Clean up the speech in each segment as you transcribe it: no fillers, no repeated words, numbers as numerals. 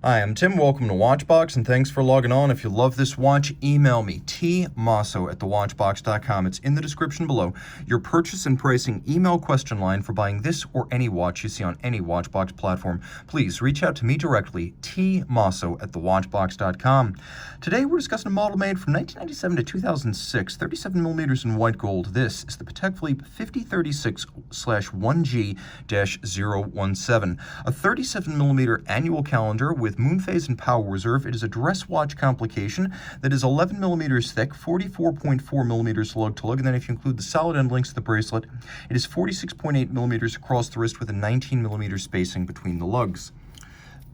Hi, I'm Tim. Welcome to Watchbox, and thanks for logging on. If you love this watch, email me, tmosso@thewatchbox.com. It's in the description below. Your purchase and pricing email question line for buying this or any watch you see on any Watchbox platform. Please reach out to me directly, tmosso@thewatchbox.com. Today, we're discussing a model made from 1997 to 2006, 37 millimeters in white gold. This is the Patek Philippe 5036/1G-017, a 37 millimeter annual calendar with moon phase and power reserve. It is a dress watch complication that is 11 millimeters thick, 44.4 millimeters lug-to-lug, and then if you include the solid end links to the bracelet, it is 46.8 millimeters across the wrist with a 19 millimeter spacing between the lugs.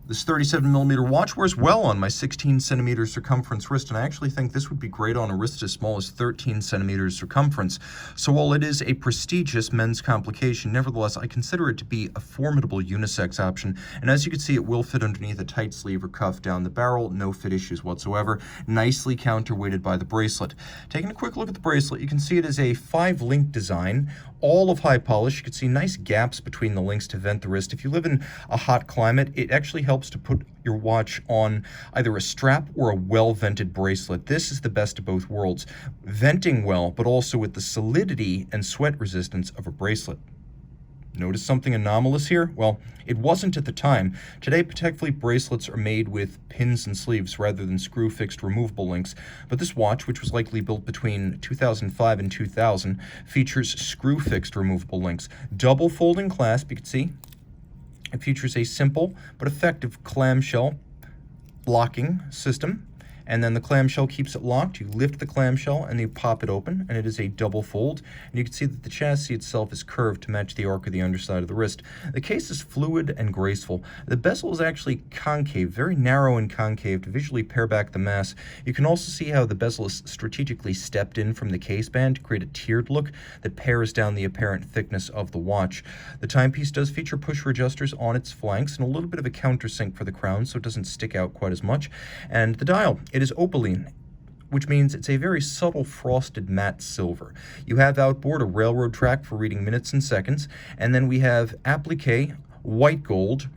This 37 millimeter watch wears well on my 16 centimeter circumference wrist, and I actually think this would be great on a wrist as small as 13 centimeters circumference. So while it is a prestigious men's complication, nevertheless, I consider it to be a formidable unisex option. And as you can see, it will fit underneath a tight sleeve or cuff down the barrel, no fit issues whatsoever. Nicely counterweighted by the bracelet. Taking a quick look at the bracelet, you can see it is a 5-link design, all of high polish. You can see nice gaps between the links to vent the wrist. If you live in a hot climate, it actually helps to put your watch on either a strap or a well-vented bracelet. This is the best of both worlds. Venting well, but also with the solidity and sweat resistance of a bracelet. Notice something anomalous here? Well, it wasn't at the time. Today, Patek Philippe bracelets are made with pins and sleeves rather than screw-fixed removable links. But this watch, which was likely built between 2005 and 2000, features screw-fixed removable links. Double folding clasp, you can see. It features a simple but effective clamshell locking system. And then the clamshell keeps it locked. You lift the clamshell and you pop it open, and it is a double fold. And you can see that the chassis itself is curved to match the arc of the underside of the wrist. The case is fluid and graceful. The bezel is actually concave, very narrow and concave to visually pare back the mass. You can also see how the bezel is strategically stepped in from the case band to create a tiered look that pares down the apparent thickness of the watch. The timepiece does feature pusher adjusters on its flanks and a little bit of a countersink for the crown so it doesn't stick out quite as much. And the dial, it is opaline, which means it's a very subtle frosted matte silver. You have outboard a railroad track for reading minutes and seconds, and then we have applique, white gold,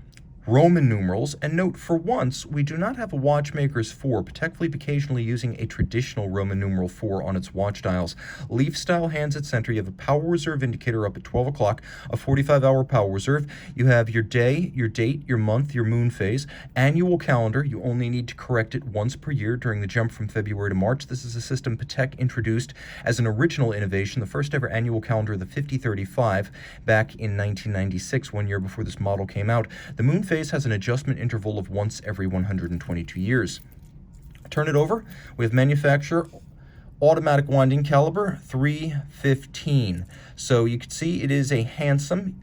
Roman numerals, and note, for once, we do not have a watchmaker's 4, Patek Philippe occasionally using a traditional Roman numeral 4 on its watch dials. Leaf-style hands at center. You have a power reserve indicator up at 12 o'clock, a 45-hour power reserve. You have your day, your date, your month, your moon phase. Annual calendar. You only need to correct it once per year during the jump from February to March. This is a system Patek introduced as an original innovation, the first ever annual calendar, the 5035, back in 1996, 1 year before this model came out. The moon phase has an adjustment interval of once every 122 years. Turn it over. We have manufacturer automatic winding caliber 315. So you can see it is a handsome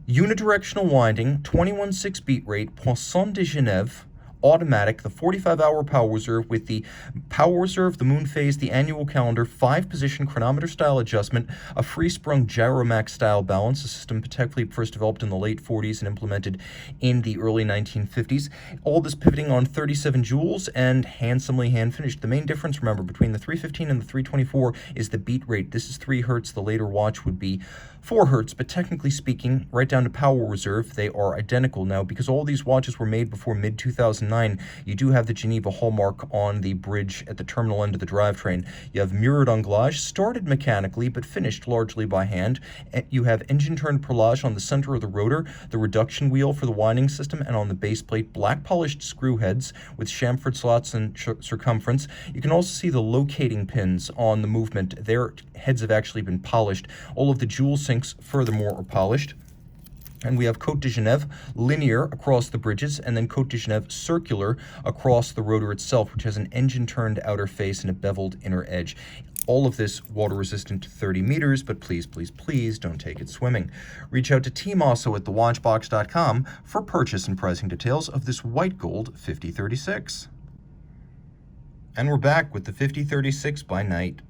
unidirectional winding 21/6 beat rate Poisson de Genève automatic, the 45-hour power reserve with the power reserve, the moon phase, the annual calendar, 5-position chronometer style adjustment, a free-sprung gyromax style balance, a system Patek Philippe first developed in the late 40s and implemented in the early 1950s. All this pivoting on 37 jewels and handsomely hand-finished. The main difference, remember, between the 315 and the 324 is the beat rate. This is 3 hertz. The later watch would be 4 hertz, but technically speaking, right down to power reserve, they are identical. Now, because all these watches were made before mid-2009, you do have the Geneva hallmark on the bridge at the terminal end of the drivetrain. You have mirrored anglage, started mechanically, but finished largely by hand. You have engine-turned perlage on the center of the rotor, the reduction wheel for the winding system, and on the base plate, black-polished screw heads with chamfered slots and circumference. You can also see the locating pins on the movement. Their heads have actually been polished. All of the jewel sinks, furthermore, are polished. And we have Côte de Genève linear across the bridges, and then Côte de Genève circular across the rotor itself, which has an engine-turned outer face and a beveled inner edge. All of this water-resistant to 30 meters, but please, please, please don't take it swimming. Reach out to Team Mosso at thewatchbox.com for purchase and pricing details of this white gold 5036. And we're back with the 5036 by night.